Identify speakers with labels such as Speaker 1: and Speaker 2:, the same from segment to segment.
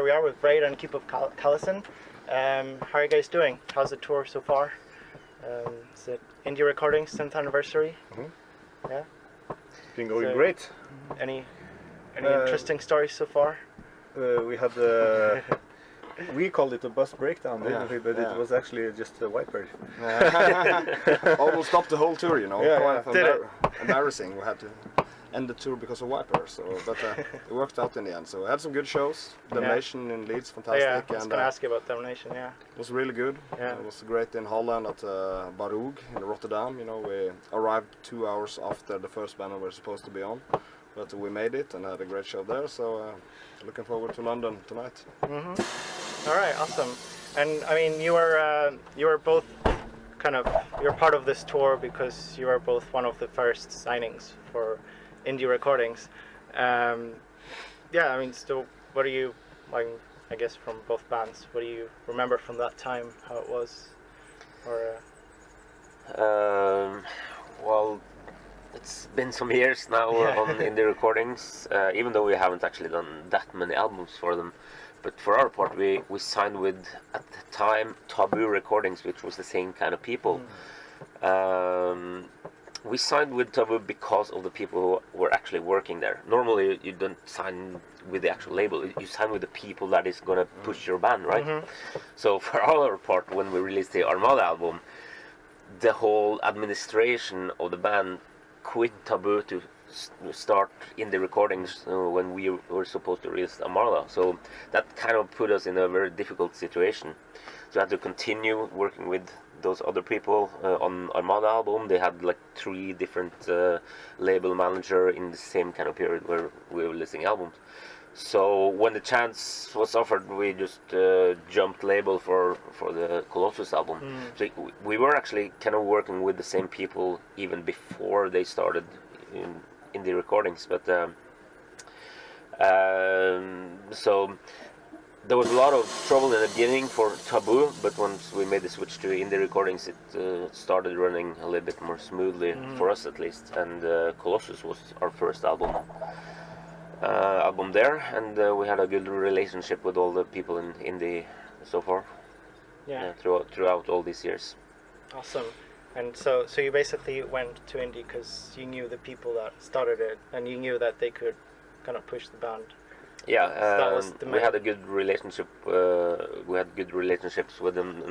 Speaker 1: we are with Vreid and Keep Up Kalessin. How are you guys doing? How's the tour so far? Is it Indie Recordings 10th anniversary?
Speaker 2: Mm-hmm.
Speaker 1: Yeah.
Speaker 2: Been going great.
Speaker 1: Any interesting stories so far?
Speaker 2: We had we called it a bus breakdown, didn't we? But it was actually just a wiper.
Speaker 3: Almost stopped the whole tour, you know.
Speaker 2: Yeah,
Speaker 3: Embarrassing. We had to end the tour because of wiper. So, but it worked out in the end. So we had some good shows. Damnation in Leeds, fantastic.
Speaker 1: Yeah, I was going to ask you about Damnation. Yeah.
Speaker 3: It was really good.
Speaker 1: Yeah.
Speaker 3: It was great in Holland at Baroog in Rotterdam. You know, we arrived 2 hours after the first band we were supposed to be on, but we made it and had a great show there. So looking forward to London tonight.
Speaker 1: All right, awesome. And I mean, you were both you're part of this tour because you are both one of the first signings for Indie Recordings. Yeah, I mean, so what do you, like, I guess from both bands, what do you remember from that time, how it was? Or
Speaker 4: well, it's been some years now on Indie Recordings, even though we haven't actually done that many albums for them. But for our part, we signed with, at the time, Taboo Recordings, which was the same kind of people. We signed with Taboo because of the people who were actually working there. Normally, you don't sign with the actual label. You sign with the people that is going to push your band, right? So for our part, when we released the Armada album, the whole administration of the band quit Taboo to start Indie Recordings when we were supposed to release Armada. So that kind of put us in a very difficult situation. So I had to continue working with those other people on Armada album. They had like 3 different label manager in the same kind of period where we were releasing albums. So when the chance was offered, we just jumped label for the Colossus album. So we were actually kind of working with the same people even before they started in the recordings, but so there was a lot of trouble in the beginning for Taboo, but once we made the switch to Indie Recordings, it started running a little bit more smoothly for us, at least. And Colossus was our first album there, and we had a good relationship with all the people in Indie so far. Yeah, throughout all these years.
Speaker 1: Awesome. And so you basically went to Indie because you knew the people that started it, and you knew that they could kind of push the band.
Speaker 4: Yeah, we had a good relationship. We had good relationships with them,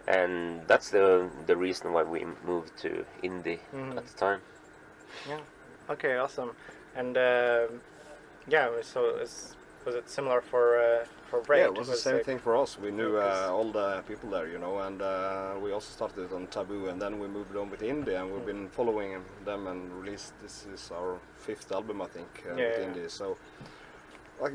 Speaker 4: and that's the reason why we moved to Indie at the time.
Speaker 1: Yeah. Okay. Awesome. And so was it similar for Vreid?
Speaker 3: Yeah, it was the same thing for us. We knew all the people there, you know, and we also started on Taboo, and then we moved on with Indie, and we've been following them and released. This is our 5th album, I think, with Indie. So, like,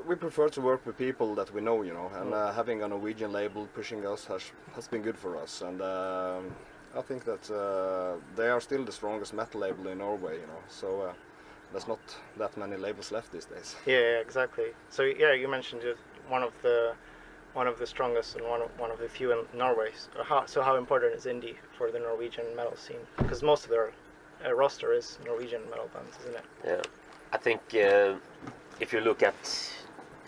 Speaker 3: we prefer to work with people that we know, you know, and having a Norwegian label pushing us has been good for us, and I think that they are still the strongest metal label in Norway, you know. So. There's not that many labels left these days.
Speaker 1: Yeah, exactly. So yeah, you mentioned it, one of the strongest and one of the few in Norway. So how important is Indie for the Norwegian metal scene? Because most of their roster is Norwegian metal bands, isn't it?
Speaker 4: Yeah, I think if you look at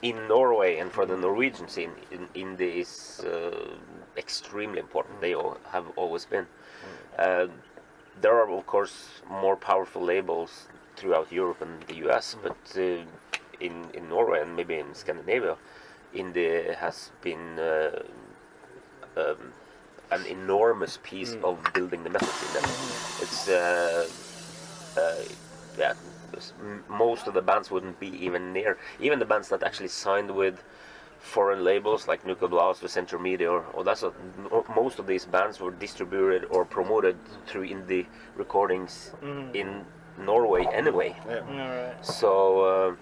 Speaker 4: in Norway and for the Norwegian scene, Indie is extremely important. They have always been. There are of course more powerful labels throughout Europe and the US, but in Norway and maybe in Scandinavia, Indie has been an enormous piece of building the metal scene. It's most of the bands wouldn't be even near. Even the bands that actually signed with foreign labels like Nuclear Blast or Central Media or that's what most of these bands were distributed or promoted through Indie Recordings in Norway anyway. So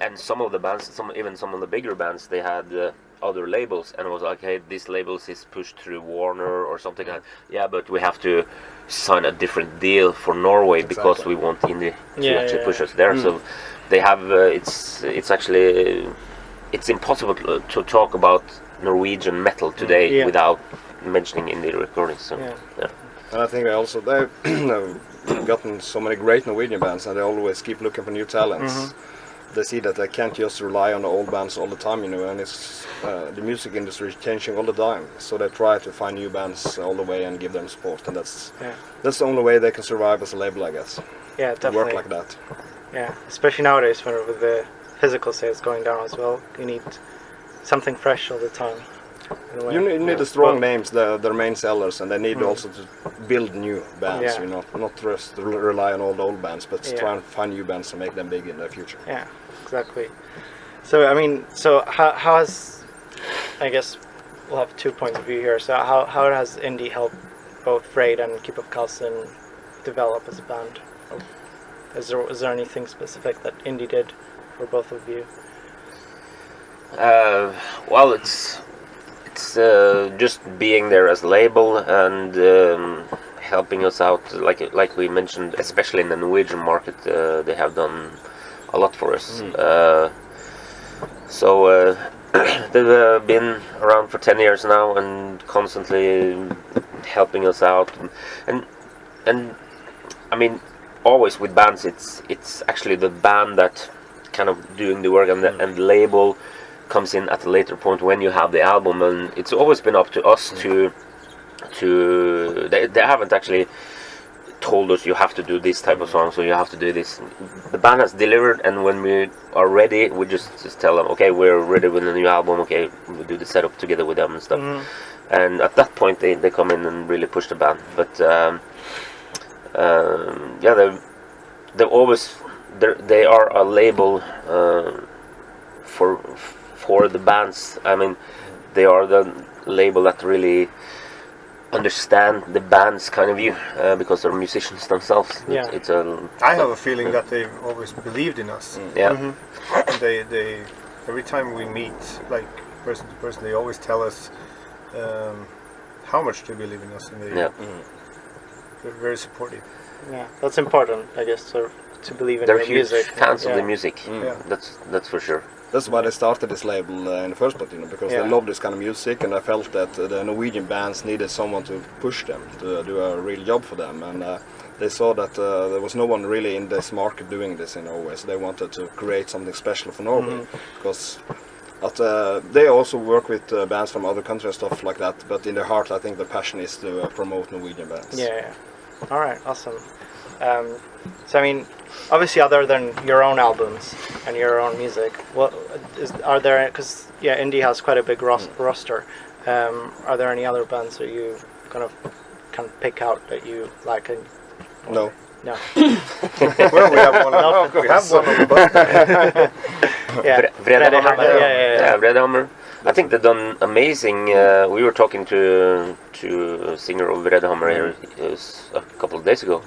Speaker 4: and some of the bands, even some of the bigger bands, they had other labels, and it was like, hey, this labels is pushed through Warner or something like that. Yeah, but we have to sign a different deal for Norway because we want Indie to actually push us there. So they have it's actually it's impossible to talk about Norwegian metal today without mentioning Indie Recordings. So,
Speaker 3: And I think they've gotten so many great Norwegian bands, and they always keep looking for new talents. they see that they can't just rely on the old bands all the time, you know, and it's the music industry is changing all the time, so they try to find new bands all the way and give them support, and that's the only way they can survive as a label, I guess.
Speaker 1: Yeah,
Speaker 3: to
Speaker 1: definitely.
Speaker 3: work like that.
Speaker 1: Yeah, especially nowadays when with the physical sales going down as well, you need something fresh all the time.
Speaker 3: You need the strong names, their main sellers, and they need also to build new bands, you know, not just rely on all the old bands, but try and find new bands and make them big in the future.
Speaker 1: Yeah, exactly. So I mean, so how has, I guess we'll have 2 points of view here. So how has indie helped both Vreid and Keep of Kalessin develop as a band? Is there anything specific that indie did for both of you?
Speaker 4: Well, it's just being there as a label and helping us out, like we mentioned, especially in the Norwegian market. They have done a lot for us. So they've been around for 10 years now and constantly helping us out. And I mean, always with bands, it's actually the band that kind of doing the work, and the label comes in at a later point when you have the album, and it's always been up to us to they haven't actually told us you have to do this type of song, so you have to do this. The band has delivered, and when we are ready, we just tell them, okay, we're ready with a new album, okay, we do the setup together with them and stuff. And at that point they come in and really push the band. But yeah, they are a label for the bands. I mean, they are the label that really understand the band's kind of view, because they're musicians themselves.
Speaker 1: Yeah.
Speaker 2: I have a feeling that they've always believed in us.
Speaker 4: Yeah.
Speaker 2: And they every time we meet, like person to person, they always tell us how much they believe in us, and they're very supportive.
Speaker 1: Yeah, that's important, I guess, to believe in
Speaker 4: they're
Speaker 1: your
Speaker 4: huge
Speaker 1: music.
Speaker 4: fans of the music.
Speaker 2: Yeah.
Speaker 4: That's for sure.
Speaker 3: That's why they started this label in the first place, you know, because they love this kind of music, and I felt that the Norwegian bands needed someone to push them, to do a real job for them, and they saw that there was no one really in this market doing this in Norway, so they wanted to create something special for Norway, because they also work with bands from other countries and stuff like that, but in their heart I think the passion is to promote Norwegian bands.
Speaker 1: Yeah. All right, awesome. So I mean, obviously, other than your own albums and your own music, are there? Because indie has quite a big roster. Are there any other bands that you kind of can pick out that you like?
Speaker 3: No.
Speaker 1: No.
Speaker 2: Well, we have one. We have one on the bus.
Speaker 4: Vreid. I think they've done amazing. We were talking to a singer of Vreid here a couple of days ago.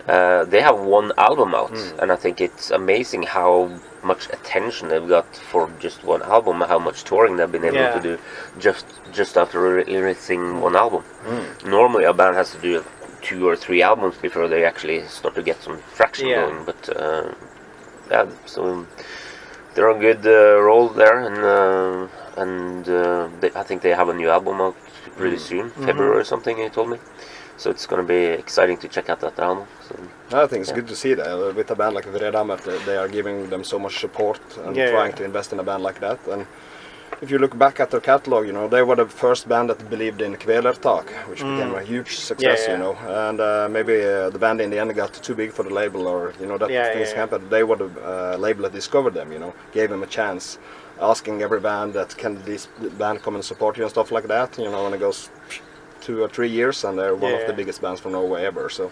Speaker 4: They have one album out, and I think it's amazing how much attention they've got for just one album, how much touring they've been able to do just after releasing one album. Normally a band has to do 2 or 3 albums before they actually start to get some traction going, but so they're on good roll there, and I think they have a new album out pretty soon, February or something, he told me. So it's going to be exciting to check out that album. So,
Speaker 3: I think it's good to see that with a band like Vreid that they are giving them so much support and trying to invest in a band like that. And if you look back at their catalog, you know, they were the first band that believed in Kvelertak, which became a huge success, you know. And maybe the band in the end got too big for the label, or you know, that things happened. They were the label that discovered them, you know, gave them a chance, asking every band that can this band come and support you and stuff like that, you know, and it goes 2 or 3 years, and they're one of the biggest bands from Norway ever. So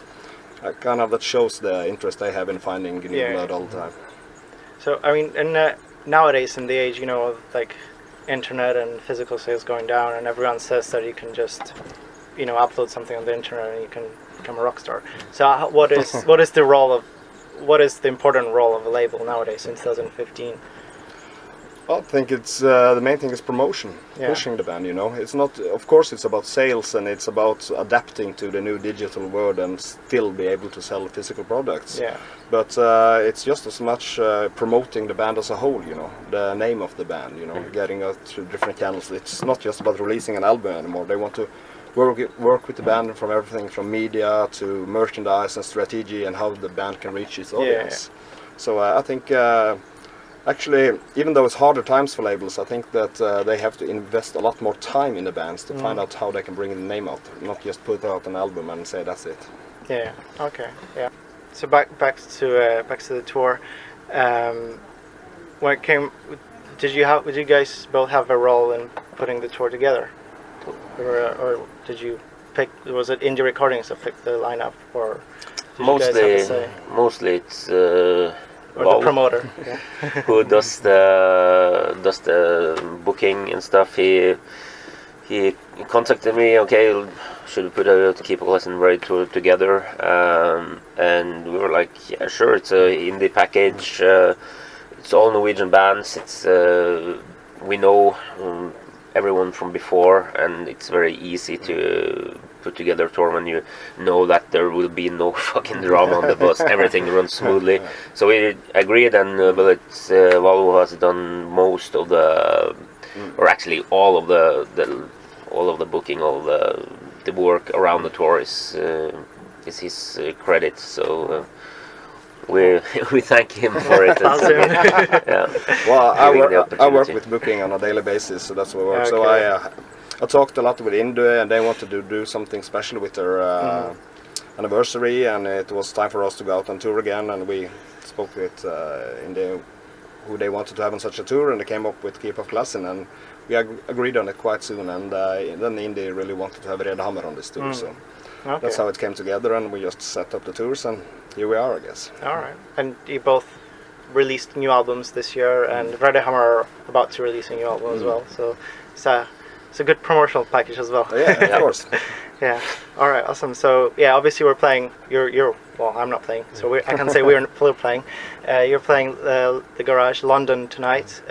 Speaker 3: kind of that shows the interest they have in finding new blood all the time.
Speaker 1: So I mean, and nowadays in the age, you know, of like internet and physical sales going down, and everyone says that you can just, you know, upload something on the internet and you can become a rock star. So what is the important role of a label nowadays in 2015?
Speaker 3: I think it's the main thing is promotion, pushing the band, you know. It's not, of course it's about sales, and it's about adapting to the new digital world and still be able to sell physical products.
Speaker 1: Yeah.
Speaker 3: But it's just as much promoting the band as a whole, you know, the name of the band, you know, getting out through different channels. It's not just about releasing an album anymore. They want to work with the band from everything from media to merchandise and strategy and how the band can reach its audience. So I think Actually, even though it's harder times for labels, I think that they have to invest a lot more time in the bands to find out how they can bring the name out, not just put out an album and say that's it.
Speaker 1: Yeah. Okay. Yeah. So back to the tour. When it came, did you guys both have a role in putting the tour together, or did you pick? Was it indie recordings that picked the lineup, or did you guys have a say?
Speaker 4: Mostly it's
Speaker 1: Or the promoter? Yeah.
Speaker 4: who does the booking and stuff. He contacted me. Okay, should we put a Kalessin Vreid tour together? And we were like, yeah, sure. It's a indie package. It's all Norwegian bands. It's we know everyone from before, and it's very easy to put together a tour when you know that there will be no fucking drama on the bus. Everything runs smoothly. So we agreed, and but Volvo has done most of the, or actually all of the booking, all the work around the tour is his credit. So. We thank him for it. Yeah.
Speaker 3: Well, I work with booking on a daily basis, so that's what I work.
Speaker 1: Okay.
Speaker 3: So I talked a lot with Indie, and they wanted to do something special with their anniversary, and it was time for us to go out on tour again. And we spoke with Indie, who they wanted to have on such a tour, and they came up with Keep of Kalessin, and we agreed on it quite soon. And then Indie really wanted to have Vreid on this tour, so that's how it came together, and we just set up the tours, and here we are, I guess.
Speaker 1: All right. And you both released new albums this year, and Vreid are about to release a new album as well. So it's a good promotional package as well.
Speaker 3: Yeah, of course.
Speaker 1: Yeah. All right. Awesome. So yeah, obviously we're playing. You're. Well, I'm not playing, so I can say we're playing. You're playing the Garage London tonight.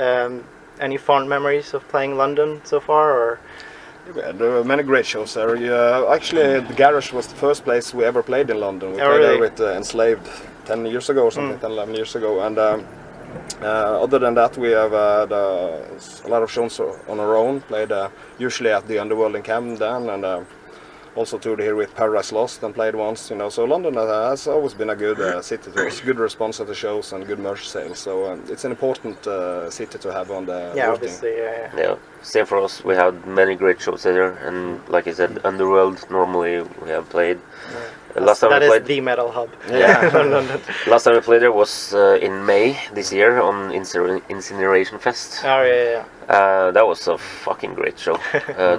Speaker 1: Any fond memories of playing London so far, or?
Speaker 3: Yeah, there were many great shows there. Actually, the Garage was the first place we ever played in London. We played there with Enslaved 10 years ago or something, 10, 11 years ago. And other than that, we have a lot of shows on our own. Played usually at the Underworld in Camden, and also toured here with Paradise Lost and played once. So London has always been a good city to us. Good response at the shows and good merch sales. So it's an important city to have on the routing.
Speaker 1: Obviously, yeah.
Speaker 4: Same for us. We had many great shows there, and like I said, Underworld normally we have played. Last time we played
Speaker 1: the metal hub.
Speaker 4: Yeah. Last time we played there was in May this year on Incineration Fest.
Speaker 1: Oh yeah.
Speaker 4: That was a fucking great show.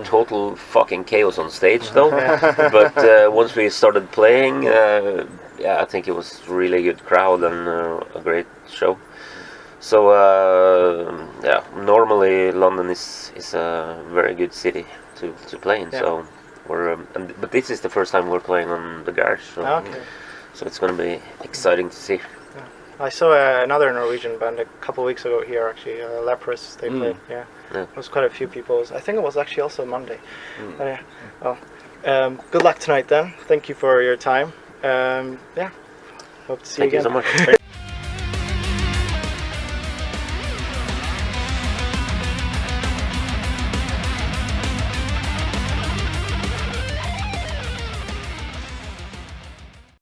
Speaker 4: Total fucking chaos on stage though. But once we started playing, I think it was really good crowd and a great show. So normally London is a very good city to play in. Yeah. So but this is the first time we're playing on the Garage. So it's going to be exciting to see.
Speaker 1: Yeah. I saw another Norwegian band a couple of weeks ago here actually, Leprous. They played. Yeah. There was quite a few people. I think it was actually also Monday. But yeah. Well, good luck tonight then. Thank you for your time. Hope to see you again.
Speaker 4: Thank you so much.